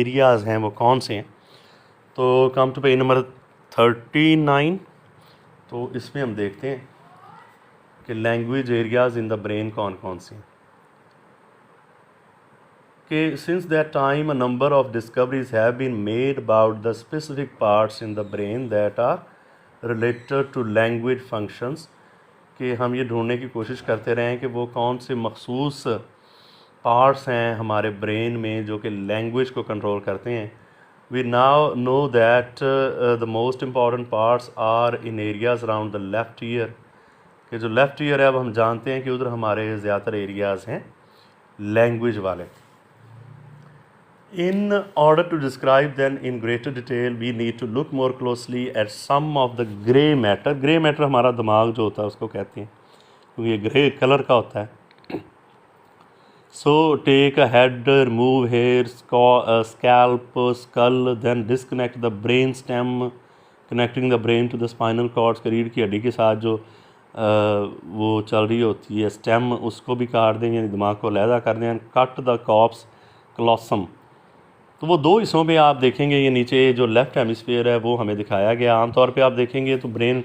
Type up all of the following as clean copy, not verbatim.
Areas हैं वो कौन से हैं। तो कम टू पेज नंबर 39। तो इसमें हम देखते हैं कि language areas in the brain कौन कौन से हैं। कि since that time a number of discoveries have been made about the specific parts in the brain that are related to language functions, कि हम ये ढूंढने की कोशिश करते रहे हैं कि वो कौन से मखसूस पार्ट्स हैं हमारे ब्रेन में जो कि लैंग्वेज को कंट्रोल करते हैं। We now know that the most important parts are in areas around the left ear, कि जो लेफ़्ट ईयर है अब हम जानते हैं कि उधर हमारे ज़्यादातर एरियाज़ हैं लैंग्वेज वाले। In order to describe them in greater detail, we need to look more closely at some of the grey matter. Grey matter हमारा दिमाग जो होता है उसको कहते हैं, क्योंकि ये ग्रे कलर का होता है। So take a head, remove hair, scalp, skull, then disconnect the brain stem, connecting the brain to the spinal cord. रीढ़ की हड्डी के साथ जो वो चल रही होती है स्टेम, उसको भी काट दें, यानी दिमाग को अलहदा कर दें। Cut the corpus callosum. तो वो दो हिस्सों में आप देखेंगे, ये नीचे जो लेफ़्ट हेमिस्फीयर है वो हमें दिखाया गया। आमतौर पे आप देखेंगे तो ब्रेन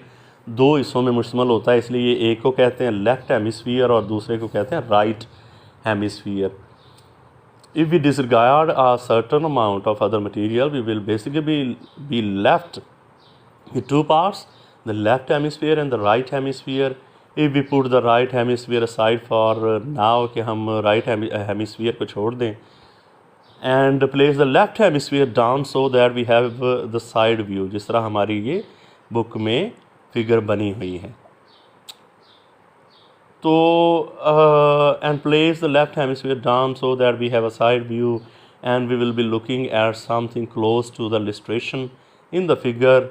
दो हिस्सों में मुश्तमल होता है, इसलिए एक को कहते हैं लेफ़्ट हेमिस्फीयर और दूसरे को कहते हैं right hemisphere. If we disregard a certain amount of other material, we will basically be left with two parts, the left hemisphere and the right hemisphere. If we put the right hemisphere aside for now, कि हम right hemisphere को छोड़ दें, and place the left hemisphere down so that we have the side view, जिस तरह हमारी ये book में फिगर बनी हुई है। तो and place the left hemisphere down so that we have a side view, and we will be looking at something close to the illustration in the figure.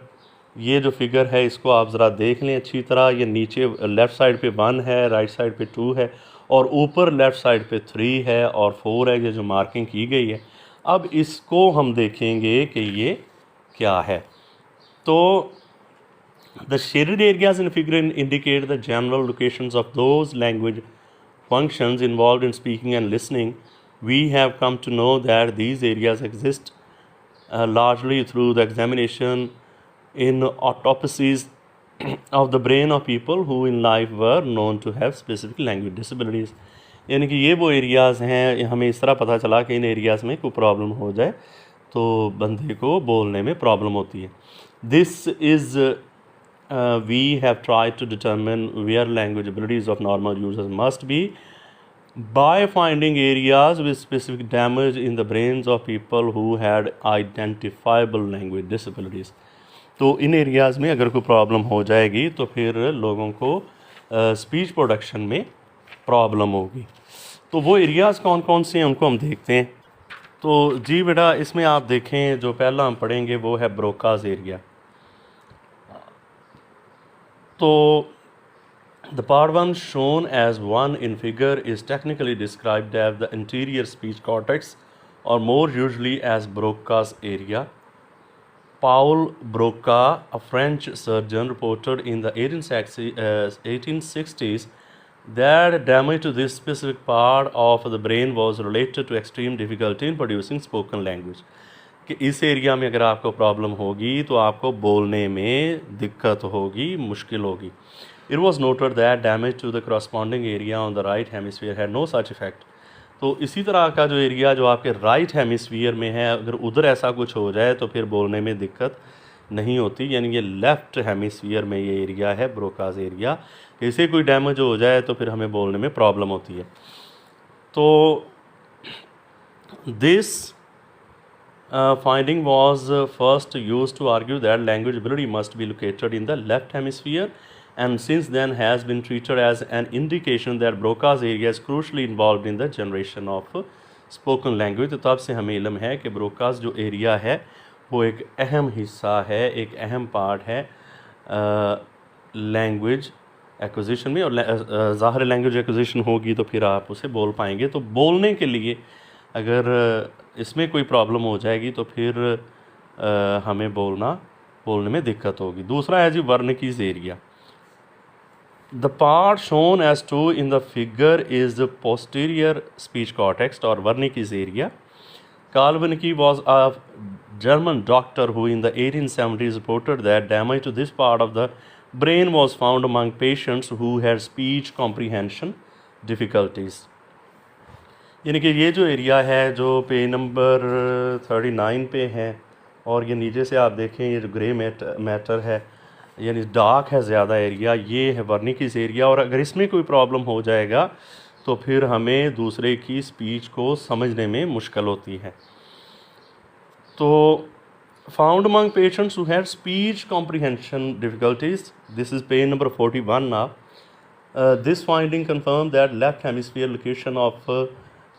ये जो फिगर है इसको आप ज़रा देख लें अच्छी तरह। ये नीचे लेफ़्ट साइड पे 1 है, राइट साइड पे 2 है, और ऊपर लेफ़्ट साइड पे 3 है और 4 है, ये जो मार्किंग की गई है। अब इसको हम देखेंगे कि ये क्या है। तो the shaded areas in figure indicate the general locations of those language functions involved in speaking and listening. We have come to know that these areas exist largely through the examination in autopsies of the brain of people who in life were known to have specific language disabilities. यानी कि ये वो areas हैं, हमें इस तरह पता चला कि इन एरियाज़ में कोई प्रॉब्लम हो जाए तो बंदे को बोलने में प्रॉब्लम होती है। This is we have tried to determine where language abilities of normal users must be by finding areas with specific damage in the brains of people who had identifiable language disabilities. तो इन areas में अगर कोई problem हो जाएगी तो फिर लोगों को स्पीच प्रोडक्शन में प्रॉब्लम होगी। तो वो एरियाज़ कौन कौन से हैं उनको हम देखते हैं। तो जी बेटा, इसमें आप देखें जो पहला हम पढ़ेंगे वो है ब्रोकाज़ एरिया। तो the part 1 shown as 1 in figure is technically described as the anterior speech cortex, or more usually as Broca's area. Paul Broca, a French surgeon, reported in the 1860s that damage to this specific part of the brain was related to extreme difficulty in producing spoken language. कि इस area में अगर आपको problem होगी तो आपको बोलने में दिक्कत होगी, मुश्किल होगी। It was noted that damage to the corresponding area on the right hemisphere had no such effect. तो इसी तरह का जो एरिया जो आपके राइट हेमिस्फीयर में है, अगर उधर ऐसा कुछ हो जाए तो फिर बोलने में दिक्कत नहीं होती। यानी ये लेफ़्ट हेमिस्फीयर में ये एरिया है ब्रोकाज एरिया, इसे कोई डैमेज हो जाए तो फिर हमें बोलने में प्रॉब्लम होती है। तो this finding was first used to argue that language ability must be located in the left hemisphere, and since then has been treated as an indication that Broca's area is crucially involved in the generation of spoken language. तो तब से हमें इल्म है कि Broca's जो area है वो एक अहम हिस्सा है, एक अहम पार्ट है लैंग्वेज एक्विजिशन में। और ज़ाहिर लैंग्वेज एक्विजिशन होगी तो फिर आप उसे बोल पाएंगे। तो बोलने के लिए अगर इसमें कोई प्रॉब्लम हो जाएगी तो फिर हमें बोलने में दिक्कत होगी। दूसरा है जी Wernicke's area. The part shown as 2 in the figure is the posterior speech cortex or Wernicke's area. Carl Wernicke was a German doctor who in the 1870s reported that damage to this part of the brain was found among patients who had speech comprehension difficulties. यानी कि ये जो area है जो page number 39 पे है, और ये नीचे से आप देखें ये जो ग्रे मैटर है यानी डार्क है ज़्यादा एरिया, ये है वर्निकीज एरिया। और अगर इसमें कोई प्रॉब्लम हो जाएगा तो फिर हमें दूसरे की स्पीच को समझने में मुश्किल होती है। तो found among patients who had speech comprehension difficulties, this is page number 41 now. This finding confirmed that left hemisphere location of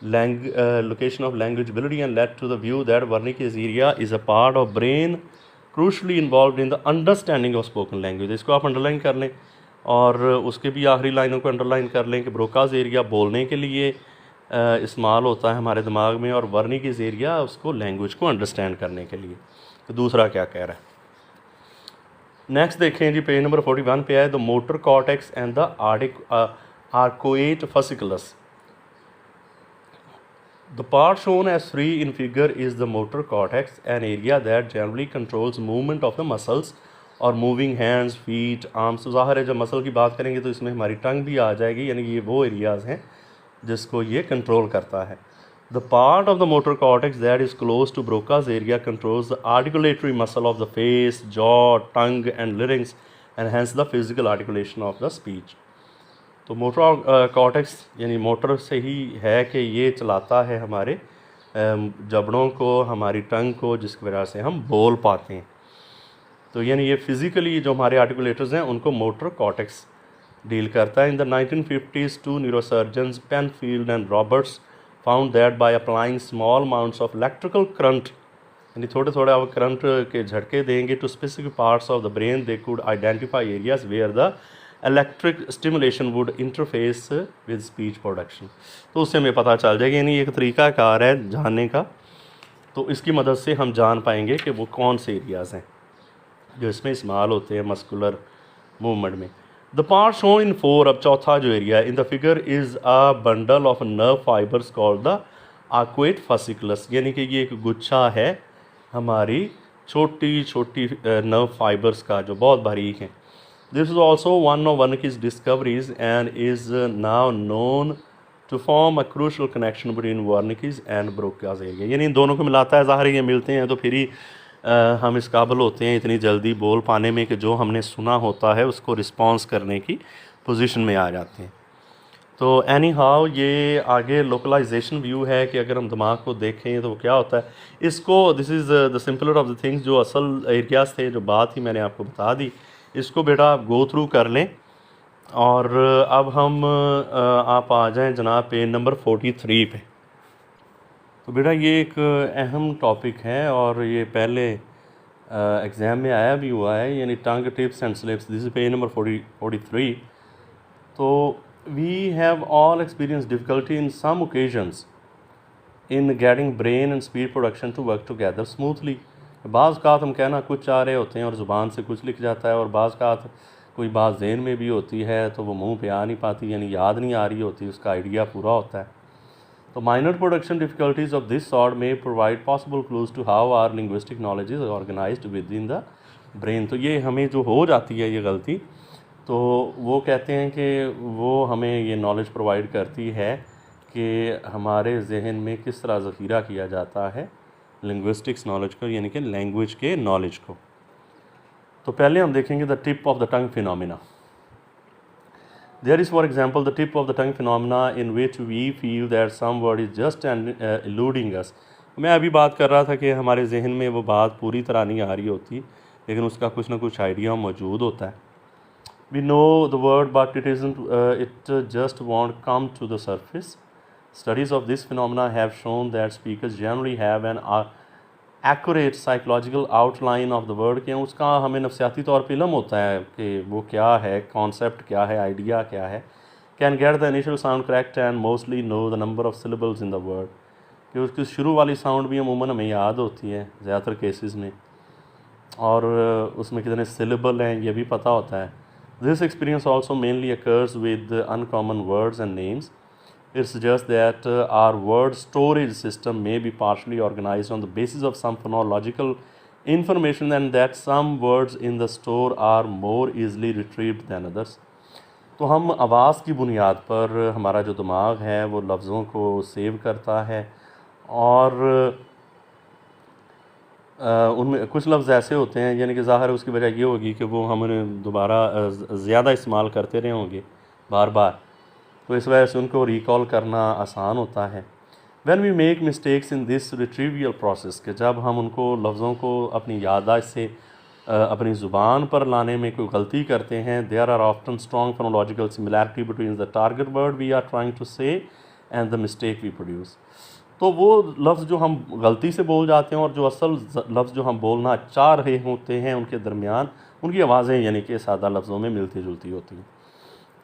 language ability and led to the view that Wernicke's area is a part of brain crucially involved in the understanding of spoken language. इसको आप underline कर लें और उसके भी आखिरी लाइनों को अंडरलाइन कर लें कि ब्रोकाज एरिया बोलने के लिए इस्तेमाल होता है हमारे दिमाग में, और वर्निकीज एरिया उसको लैंग्वेज को अंडरस्टैंड करने के लिए। तो दूसरा क्या कह रहा है, नेक्स्ट देखें जी, पेज नंबर 41 पे है the motor cortex and the arcuate fasciculus. The part shown as 3 in figure is the motor cortex, an area that generally controls movement of the muscles और मूविंग हैंड्स, फीट, आर्म्स। तो ज़ाहिर है जब muscle की बात करेंगे तो इसमें हमारी टंग भी आ जाएगी, यानी ये वो एरियाज़ हैं जिसको ये कंट्रोल करता है। The part of the motor cortex that is close to Broca's area controls the articulatory muscle of the face, jaw, tongue and larynx and hence the physical articulation of the speech. तो motor cortex यानी motor से ही है कि ये चलाता है हमारे जबड़ों को, हमारी टंग को, जिसकी वजह से हम बोल पाते हैं। तो यानी ये फिज़िकली जो हमारे आर्टिकुलेटर्स हैं उनको मोटर कॉर्टेक्स डील करता है। In the 1950s two neurosurgeons Penfield and Roberts found that by applying small amounts of electrical current, यानी थोड़े थोड़े आप करंट के झटके देंगे to specific parts of the brain, they could identify areas where the electric stimulation would interface with speech production. तो उससे हमें पता चल जाएगा, यानी एक तरीका कार है जानने का, तो इसकी मदद से हम जान पाएंगे कि वो कौन से एरियाज़ हैं जो इसमें इस्तेमाल होते हैं मस्कुलर मूवमेंट में। द पार्ट शो इन 4, अब चौथा जो एरिया है, in the figure is a bundle of nerve fibres called the arcuate fasciculus, यानी कि ये एक गुच्छा है हमारी छोटी छोटी नर्व फाइबर्स का जो बहुत बारीक हैं। This is also one of Wernicke's discoveries and is now known to form a crucial connection between Wernicke's and Broca's area, यानी इन दोनों को मिलाता है। ज़ाहिर ये मिलते हैं तो फिर ही हम इस काबिल होते हैं इतनी जल्दी बोल पाने में कि जो हमने सुना होता है उसको रिस्पॉन्स करने की पोजीशन में आ जाते हैं। तो एनी हाउ ये आगे लोकलाइजेशन व्यू है कि अगर हम दिमाग को देखें तो क्या होता है इसको, this is the simpler of the things, जो असल एरियाज़ थे जो बात ही मैंने आपको बता दी, इसको बेटा आप गो थ्रू कर लें। और अब हम आप आ जाएँ जनाब पेज नंबर 43 पे। तो बेटा ये एक अहम टॉपिक है और ये पहले एग्ज़ाम में आया भी हुआ है, यानी tongue tips and slips. This is page number 43। तो we have all experience difficulty in some occasions in getting brain and speech production to work together smoothly. बाज़ का हम कहना कुछ चाह रहे होते हैं और ज़ुबान से कुछ लिख जाता है, और बाज़ का कोई बात ज़हन में भी होती है तो वो मुंह पे आ नहीं पाती, यानी याद नहीं आ रही होती, उसका आइडिया पूरा होता है। तो minor production difficulties of this sort may provide possible clues to how our linguistic knowledge is organised within the brain. तो ये हमें जो हो जाती है ये गलती, तो वो कहते हैं कि वो हमें ये नॉलेज प्रोवाइड करती है कि हमारे जहन में किस तरह ज़ख़ीरा किया जाता है लिंग्विस्टिक्स नॉलेज को, यानी कि लैंग्वेज के नॉलेज को। तो पहले हम देखेंगे the tip of the tongue phenomena. There is, for example, the tip of the tongue phenomena in which we feel that some word is just eluding us. मैं अभी बात कर रहा था कि हमारे जहन में वो बात पूरी तरह नहीं आ रही होती, लेकिन उसका कुछ ना कुछ आइडिया मौजूद होता है। We know the word but it isn't, it just won't come to the surface. Studies of this phenomena have shown that speakers generally have an accurate psychological outline of the word, कि उसका हमें नफसियाती तौर पर इल्म होता है कि वो क्या है, कॉन्सेप्ट क्या है, आइडिया क्या है। Can get the initial sound correct and mostly know the number of syllables in the word, कि उसकी शुरू वाली साउंड भी अमूमन हमें याद होती है ज़्यादातर केसेस में, और उसमें कितने सिलेबल हैं ये भी पता होता है। This experience also mainly occurs with uncommon words and names It suggests that our word storage system may be partially organized on the basis of some phonological information and that some words in the store are more easily retrieved than others. तो हम आवाज़ की बुनियाद पर हमारा जो दिमाग है वो लफ्ज़ों को सेव करता है और उनमें कुछ लफ्ज़ ऐसे होते हैं यानी कि ज़ाहिर उसकी वजह ये होगी कि वो हमने दोबारा ज़्यादा इस्तेमाल करते रहे होंगे बार बार, तो इस वजह से उनको रिकॉल करना आसान होता है. When we make mistakes in this retrieval process, कि जब हम उनको लफ्ज़ों को अपनी याददाश्त से अपनी ज़ुबान पर लाने में कोई गलती करते हैं, there are often strong phonological similarity between the target word we are trying to say and the mistake we produce. तो वो लफ्ज़ जो हम गलती से बोल जाते हैं और जो असल लफ्ज़ जो हम बोलना चाह रहे होते हैं उनके दरमियान उनकी आवाज़ें यानी कि सादा लफ्ज़ों में मिलती जुलती होती हैं.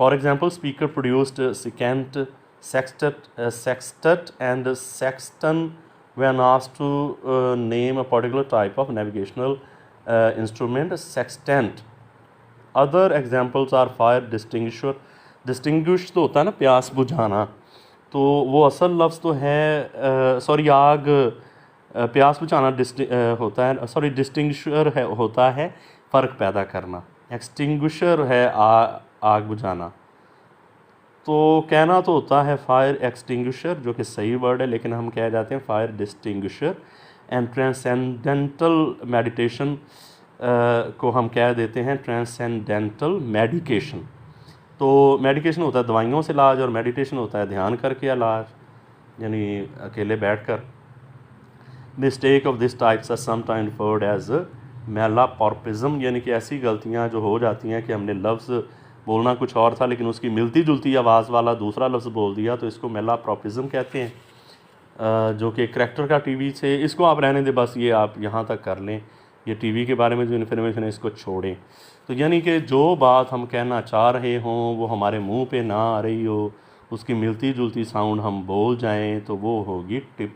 For example, speaker produced secant, sextet and sexton when asked to name a particular type of navigational instrument, sextant. Other examples are fire extinguisher. Distinguish तो होता है ना प्यास बुझाना, तो वो असल लफ्ज़ तो है सॉरी आग, प्यास बुझाना होता है, सॉरी डिस्टिंग्विशर है होता है फ़र्क पैदा करना, एक्सटिंग्विशर है आग बुझाना. तो कहना तो होता है फायर एक्सटिंग्विशर जो कि सही वर्ड है, लेकिन हम कह जाते हैं फायर डिस्टिंग्विशर. एंड ट्रांसेंडेंटल मेडिटेशन को हम कह देते हैं ट्रांसेंडेंटल मेडिकेशन. तो मेडिकेशन होता है दवाइयों से इलाज और मेडिटेशन होता है ध्यान करके इलाज, यानी अकेले बैठकर. Mistake of this types are sometime referred as malapropism, यानी कि ऐसी गलतियां जो हो जाती हैं कि हमने लफ्ज़ बोलना कुछ और था लेकिन उसकी मिलती जुलती आवाज़ वाला दूसरा लफ्ज़ बोल दिया, तो इसको मैलापॉर्पिज्म कहते हैं, जो कि करैक्टर का टीवी से. इसको आप रहने दें, बस ये आप यहाँ तक कर लें, ये टीवी के बारे में जो इन्फॉर्मेशन है इसको छोड़ें. तो यानी कि जो बात हम कहना चाह रहे हों वो हमारे मुंह पे ना आ रही हो, उसकी मिलती जुलती साउंड हम बोल जाएं, तो वो होगी tip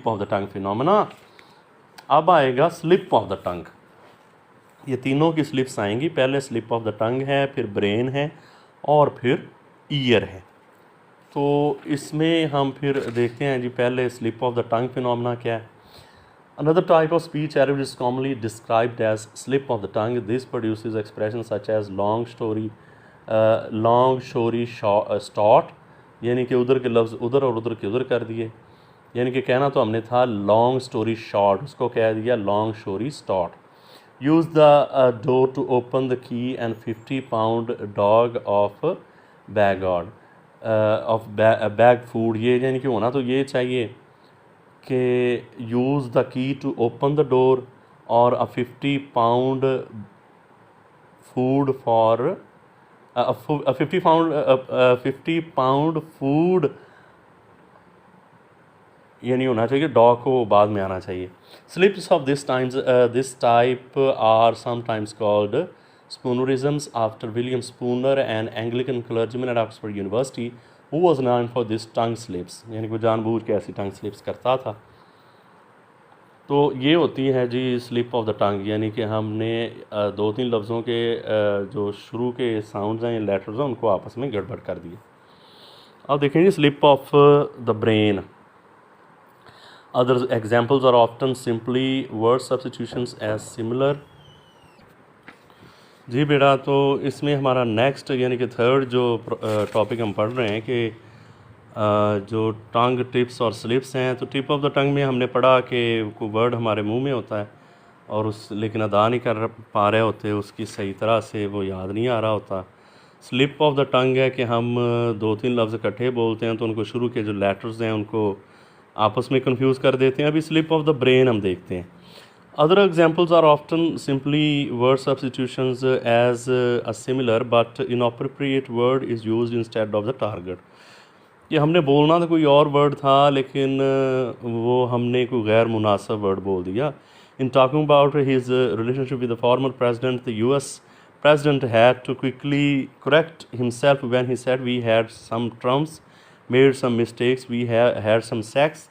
of the tongue phenomena. अब आएगा स्लिप ऑफ द टंग. ये तीनों की स्लिप्स आएंगी. पहले स्लिप ऑफ द टंग है, फिर ब्रेन है और फिर ईयर है. तो इसमें हम फिर देखते हैं जी, पहले slip of the tongue phenomena क्या है. Another type of speech error is commonly described as slip of the tongue. This produces expressions such as long story short, यानी कि उधर के लफ्ज़ उधर और उधर के उधर कर दिए. यानी कि कहना तो हमने था long story short, उसको कह दिया long story short. Use the door to open the key and 50-pound dog of bag food. ये यानी कि होना तो ये चाहिए कि use the key to open the door और a 50-pound food for 50-pound food, ये नहीं होना चाहिए, डॉग को बाद में आना चाहिए. Slips of this type are sometimes called spoonerisms after William Spooner, an Anglican clergyman at Oxford University who was known for this tongue slips. यानी कि जानबूझ के ऐसी टंग स्लिप्स करता था. तो ये होती है जी स्लिप ऑफ द टंग, यानी कि हमने दो तीन लफ्ज़ों के जो शुरू के साउंड्स हैं, लेटर्स हैं, उनको आपस में गड़बड़ कर दिया. अब देखेंगे slip of the brain. Other examples are often simply word substitutions as similar. जी बेटा, तो इसमें हमारा नेक्स्ट यानी कि थर्ड जो टॉपिक हम पढ़ रहे हैं कि जो टंग टिप्स और स्लिप्स हैं. तो टिप ऑफ द टंग में हमने पढ़ा कि कोई वर्ड हमारे मुंह में होता है और उस लेकिन अदा नहीं कर पा रहे होते, उसकी सही तरह से वो याद नहीं आ रहा होता. स्लिप ऑफ द टंग है कि हम दो तीन लफ्ज़ इकट्ठे बोलते हैं तो उनको शुरू के जो लेटर्स हैं उनको आपस में कंफ्यूज कर देते हैं. अभी स्लिप ऑफ द ब्रेन हम देखते हैं. Other examples are often simply word substitutions as a similar but inappropriate word is used instead of the target. ये हमने बोलना था कोई और वर्ड था लेकिन वो हमने कोई गैर मुनासिब वर्ड बोल दिया. In talking about his relationship with the former president, the US president had to quickly correct himself when he said we had some trumps, made some mistakes, we had some sex.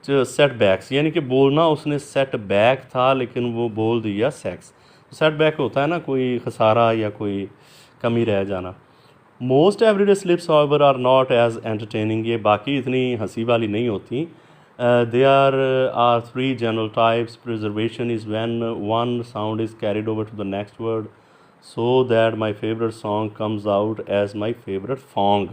Setbacks, यानी कि बोलना उसने set back था लेकिन वो बोल दिया sex. Set back होता है ना कोई खसारा या कोई कमी रह जाना. Most everyday slips however are not as entertaining, ये बाकी इतनी हंसी वाली नहीं होती. There are three general types. Preservation is when one sound is carried over to the next word, so that my favorite song comes out as my favorite song.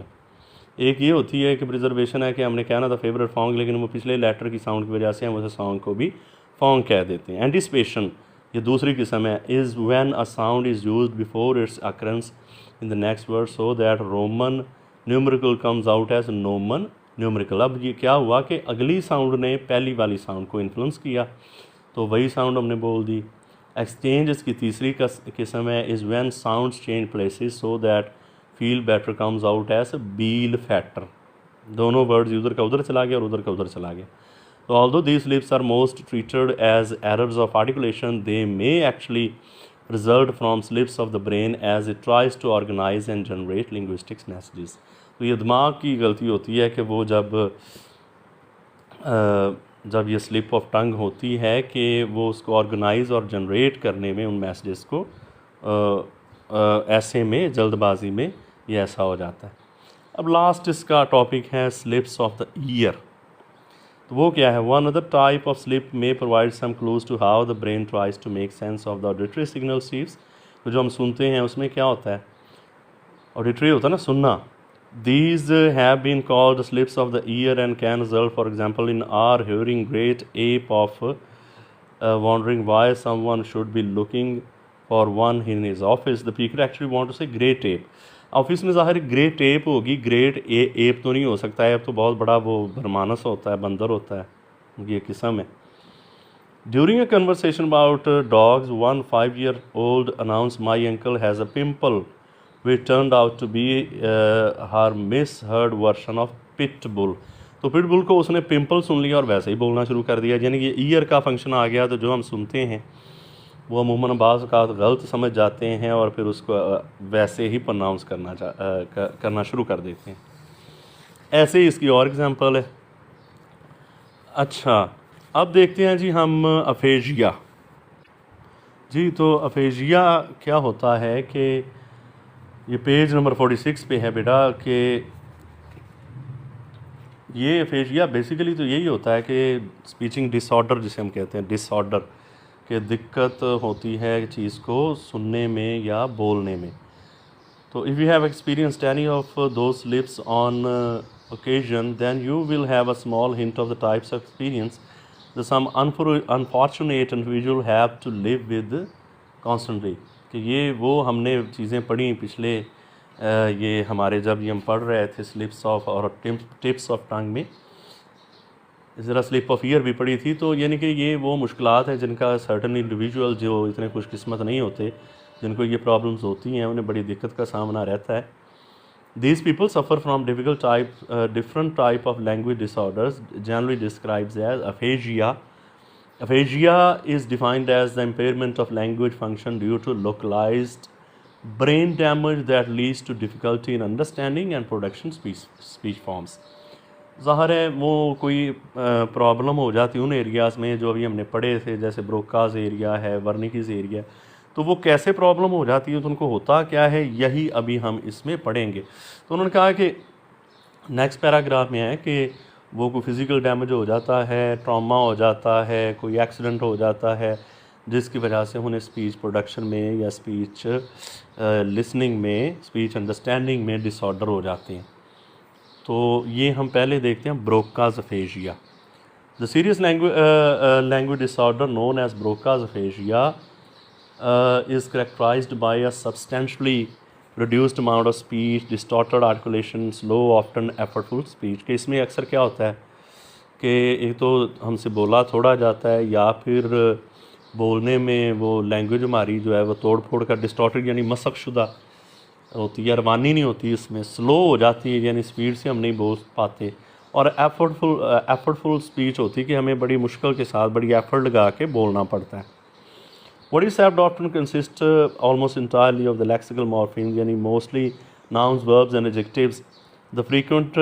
एक ये होती है कि प्रिजर्वेशन है कि हमने कहना था फेवरेट सॉन्ग, लेकिन वो पिछले लेटर की साउंड की वजह से हम उस सॉन्ग को भी सॉन्ग कह देते हैं. एंटिसिपेशन ये दूसरी किस्म है. Is when a sound is used before its occurrence in the next word so that Roman numerical comes out as noman numerical. अब ये क्या हुआ कि अगली साउंड ने पहली वाली साउंड को इन्फ्लुएंस किया तो वही साउंड हमने बोल दी. एक्सचेंज इसकी तीसरी किस्म है. Is when sounds change places so that feel better comes out as beel factor. दोनों वर्ड्स उधर का उधर चला गया और उधर का उधर चला गया. तो although these slips are most treated as errors of articulation, they may actually result from slips of the brain as it tries to organise and generate linguistics messages. तो ये दिमाग की गलती होती है कि वो जब ये स्लिप ऑफ टंग होती है कि वो उसको ऑर्गेनाइज और जनरेट करने में उन मैसेजेस को ऐसे में जल्दबाजी में ये ऐसा हो जाता है. अब लास्ट इसका टॉपिक है स्लिप्स ऑफ द ईयर. तो वो क्या है? One other type of slip may provide some clues to how the brain tries to make sense of the auditory signal streams. तो जो हम सुनते हैं उसमें क्या होता है? ऑडिटरी होता है ना, सुनना. These have been called slips of the ear and can result, for example, in our hearing great ape of wondering why someone should be looking for one in his office. The speaker actually want to say great ape. Office में ज़ाहिर great app होगी, great app तो नहीं हो सकता है. अब तो बहुत बड़ा वो भरमानस होता है, बंदर होता है, ये किस्म है. During a conversation about dogs, one 5-year-old announced, "My uncle has a pimple," which turned out to be her misheard version of pitbull. तो पिटबुल को उसने पिंपल सुन लिया और वैसे ही बोलना शुरू कर दिया. यानी कि ईयर का फंक्शन आ गया. तो जो हम सुनते हैं वो अमूमन बाज़ का गलत समझ जाते हैं और फिर उसको वैसे ही प्रोनाउंस करना शुरू कर देते हैं. ऐसे ही इसकी और एग्जांपल है. अच्छा, अब देखते हैं जी हम अफेजिया. जी, तो अफेजिया क्या होता है कि ये पेज नंबर 46 पे है बेटा कि ये अफेजिया बेसिकली तो यही होता है कि स्पीचिंग डिसऑर्डर जिसे हम कहते हैं, डिसऑर्डर कि दिक्कत होती है चीज़ को सुनने में या बोलने में. तो if you have experienced any of those slips on occasion then you will have a small hint of the types of experience the some unfortunate individual have to live with constantly. कि ये वो हमने चीज़ें पढ़ी पिछले ये हमारे जब ये हम पढ़ रहे थे स्लिप्स ऑफ और टिप्स ऑफ टंग में, ज़रा स्लिप ऑफ ईयर भी पढ़ी थी. तो यानी कि ये वो मुश्किलात हैं जिनका सर्टन इंडिविजुअल जो इतने खुशकिस्मत नहीं होते, जिनको ये प्रॉब्लम्स होती हैं, उन्हें बड़ी दिक्कत का सामना रहता है. These people suffer from different type of language disorders generally describes as aphasia. Aphasia is defined as the impairment of language function due to localized brain damage that leads to difficulty in understanding and production speech forms. ज़ाहिर है वो कोई problem हो जाती है उन areas में जो अभी हमने पढ़े थे, जैसे ब्रोकाज एरिया है, वर्निकीज एरिया. तो वो कैसे प्रॉब्लम हो जाती है, तो उनको होता क्या है, यही अभी हम इसमें पढ़ेंगे. तो उन्होंने कहा कि नेक्स्ट पैराग्राफ में है कि वो कोई फिज़िकल डैमेज हो जाता है, ट्रॉमा हो जाता है, कोई एक्सीडेंट हो जाता है, जिसकी वजह से उन्हें स्पीच प्रोडक्शन में या स्पीच लिसनिंग में, स्पीच अंडरस्टैंडिंग में डिसऑर्डर हो जाते हैं. तो ये हम पहले देखते हैं Broca's aphasia. The serious language disorder known as Broca's aphasia is characterised by a substantially reduced amount of speech, distorted articulation, slow often effortful speech. कि इसमें अक्सर क्या होता है कि एक तो हमसे बोला थोड़ा जाता है या फिर बोलने में वो लैंग्वेज हमारी जो है वो तोड़ फोड़ कर डिस्टॉर्टेड यानी मसक शुदा होती है, रवानी नहीं होती, इसमें स्लो हो जाती है यानी स्पीड से हम नहीं बोल पाते. और एफर्टफुल स्पीच होती है कि हमें बड़ी मुश्किल के साथ बड़ी एफर्ट लगा के बोलना पड़ता है. What is said often consists almost entirely of the lexical morphemes, यानी mostly nouns, verbs and adjectives. The frequent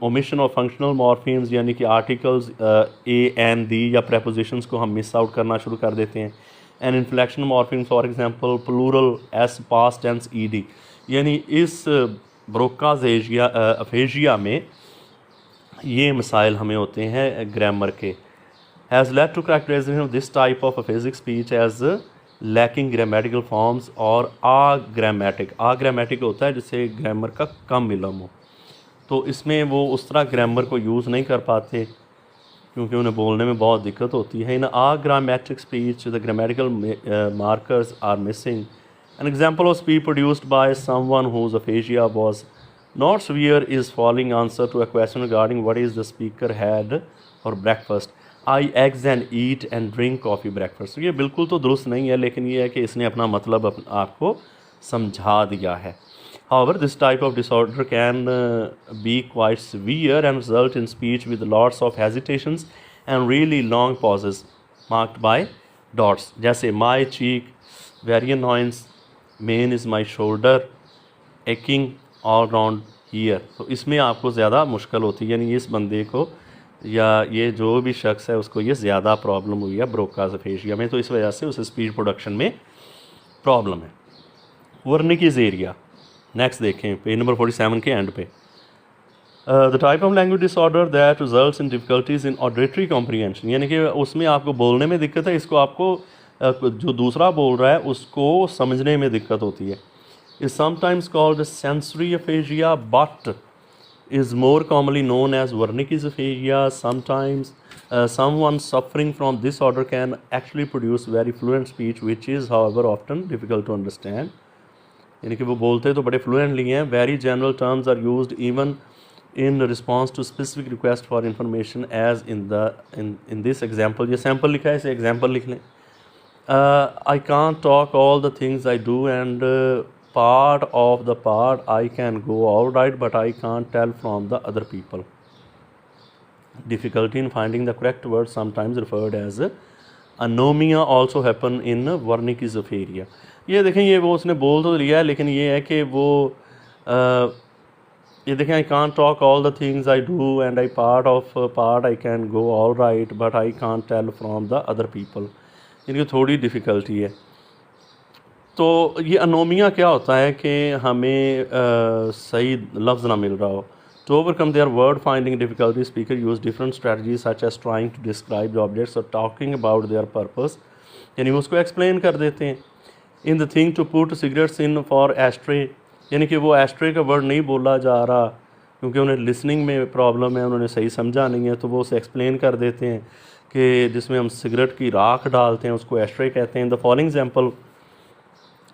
omission of functional morphemes यानी कि articles a and the या prepositions को हम miss out करना शुरू कर देते हैं. And inflectional morphemes, for example plural s, past tense, ed. यानी इस ब्रोकाज अफेजिया में ये मसाइल हमें होते हैं ग्रामर के। Has led to characterisation of this type of aphasic speech as lacking grammatical forms और आग्रामेटिक होता है जिससे ग्रामर का कम विलम्ब हो, तो इसमें वो उस तरह ग्रामर को यूज़ नहीं कर पाते क्योंकि उन्हें बोलने में बहुत दिक्कत होती है। In agrammatic speech the grammatical markers are missing. An example of speech produced by someone whose aphasia was not severe is following answer to a question regarding what is the speaker had for breakfast. I eggs and eat and drink coffee breakfast. ये बिल्कुल तो दुरुस्त नहीं है, लेकिन ये है कि इसने अपना मतलब आपको समझा दिया है। However, this type of disorder can be quite severe and result in speech with lots of hesitations and really long pauses marked by dots. जैसे my cheek, very annoyance, main is my shoulder, aching all round here. तो इसमें आपको ज़्यादा मुश्किल होती है, यानी इस बंदे को या ये जो भी शख्स है उसको ये ज़्यादा प्रॉब्लम हुई है ब्रोकाज अफेजिया में, तो इस वजह से उसे स्पीच प्रोडक्शन में प्रॉब्लम है। वर्निकीज एरिया नेक्स्ट देखें पेज नंबर 47 के एंड पे। The type of language disorder that results in difficulties in auditory comprehension, यानी कि उसमें आपको बोलने में दिक्कत है, इसको आपको जो दूसरा बोल रहा है उसको समझने में दिक्कत होती है। Is sometimes called sensory aphasia but is more commonly known as Wernicke's aphasia. Sometimes someone suffering from this disorder can actually produce very fluent speech which is however often difficult to understand. यानी कि वो बोलते तो बड़े fluently हैं। Very general terms are used even in response to specific request for information as in this example. ये sample लिखा है, इसे example लिख लें। I can't talk all the things I do and part of the part I can go all right but I can't tell from the other people. Difficulty in finding the correct word sometimes referred as anomia also happen in Wernicke's aphasia. ये देखें, ये वो उसने बोल तो लिया है लेकिन ये है कि वो ये देखें I can't talk all the things I do and I part of part I can go all right but I can't tell from the other people. इनकी थोड़ी डिफ़िकल्टी है। तो ये अनोमिया क्या होता है कि हमें सही लफ्ज़ ना मिल रहा हो। To overcome their word finding difficulty speaker use different strategies such as trying to describe the objects और टॉकिंग अबाउट देयर पर्पस, यानी उसको एक्सप्लेन कर देते हैं। In the thing to put cigarettes in for ashtray, यानी कि वो ashtray का वर्ड नहीं बोला जा रहा क्योंकि उन्हें लिसनिंग में प्रॉब्लम है, उन्होंने सही समझा नहीं है, तो वो उसे एक्सप्लेन कर देते हैं कि जिसमें हम सिगरेट की राख डालते हैं उसको एस्ट्रे कहते हैं। The following example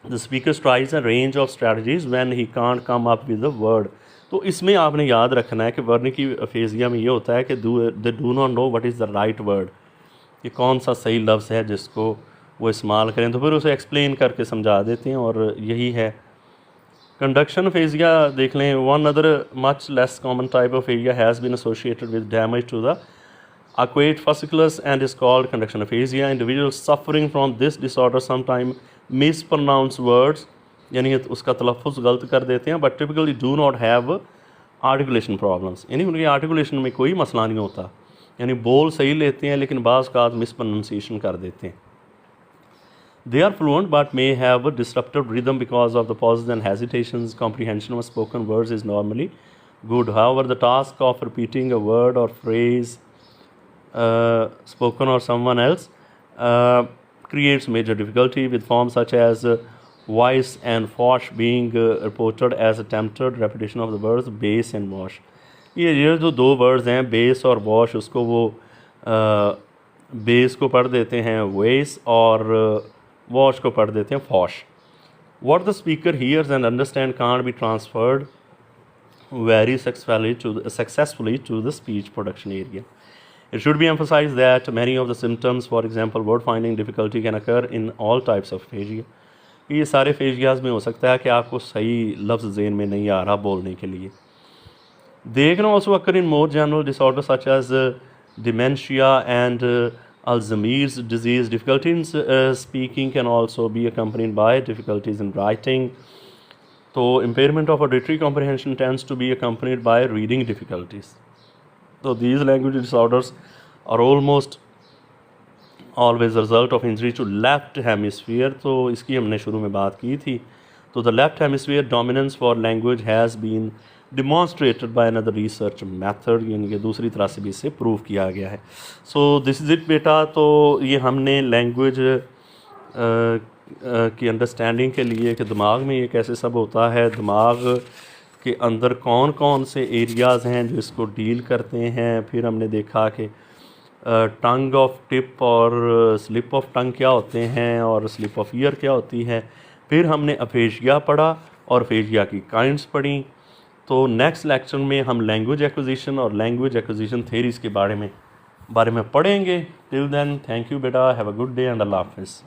The speaker tries a range of strategies when he can't come up with the word. तो इसमें आपने याद रखना है कि वर्निकी अफेजिया में ये होता है कि they do not know what is the right word, ये कौन सा सही लफ्ज़ है जिसको वो इस्तेमाल करें, तो फिर उसे एक्सप्लेन करके समझा देते हैं, और यही है। कंडक्शन अफेजिया देख लें। One other much less common type of area has been associated with damage to the aquate fasciculus and is called conduction aphasia. Individuals suffering from this disorder sometimes mispronounce words, यानी उसका तलफ़ुज़ गलत कर देते हैं, but typically do not have articulation problems, यानी उनकी articulation में कोई मसला नहीं होता, यानी बोल सही लेते हैं लेकिन बाज़ कात मिसप्रोनाउंसिएशन कर देते हैं। They are fluent but may have a disrupted rhythm because of the pauses and hesitations. Comprehension of spoken words is normally good. However, the task of repeating a word or phrase spoken or someone else creates major difficulty, with forms such as voice and wash being reported as attempted repetition of the words base and wash. ये जो दो words हैं base और wash, उसको वो base को पढ़ देते हैं वेस और वॉश को पढ़ देते हैं फॉश। What the speaker hears and understands can't be transferred very successfully to the speech production area. It should be emphasized that many of the symptoms, for example, word finding difficulty, can occur in all types of aphasia. ये सारे फेजियाज में हो सकता है कि आपको सही लफ्ज़ ज़हन में नहीं आ रहा बोलने के लिए। They can also occur in more general disorders such as dementia and Alzheimer's disease. Difficulty in speaking can also be accompanied by difficulties in writing. So impairment of auditory comprehension tends to be accompanied by reading difficulties. So these language disorders are almost always a result of injury to left hemisphere. तो इसकी हमने शुरू में बात की थी। तो the left hemisphere dominance for language has been demonstrated by another research method, यानी कि दूसरी तरह से भी इसे प्रूव किया गया है। सो दिस इज़ इट बेटा। तो ये हमने लैंग्वेज की अंडरस्टैंडिंग के लिए कि दिमाग में ये कैसे सब होता है, दिमाग के अंदर कौन कौन से एरियाज़ हैं जो इसको डील करते हैं। फिर हमने देखा कि टंग ऑफ टिप और स्लिप ऑफ टंग क्या होते हैं और स्लिप ऑफ ईयर क्या होती है। फिर हमने अफेशिया पढ़ा और अफेशिया की काइंड्स पढ़ी। तो नेक्स्ट लेक्चर में हम लैंग्वेज एक्विजिशन और लैंग्वेज एक्विजिशन थेरीज़ के बारे में पढ़ेंगे। टिल देन थैंक यू बेटा, have a good day and Allah हाफिज़।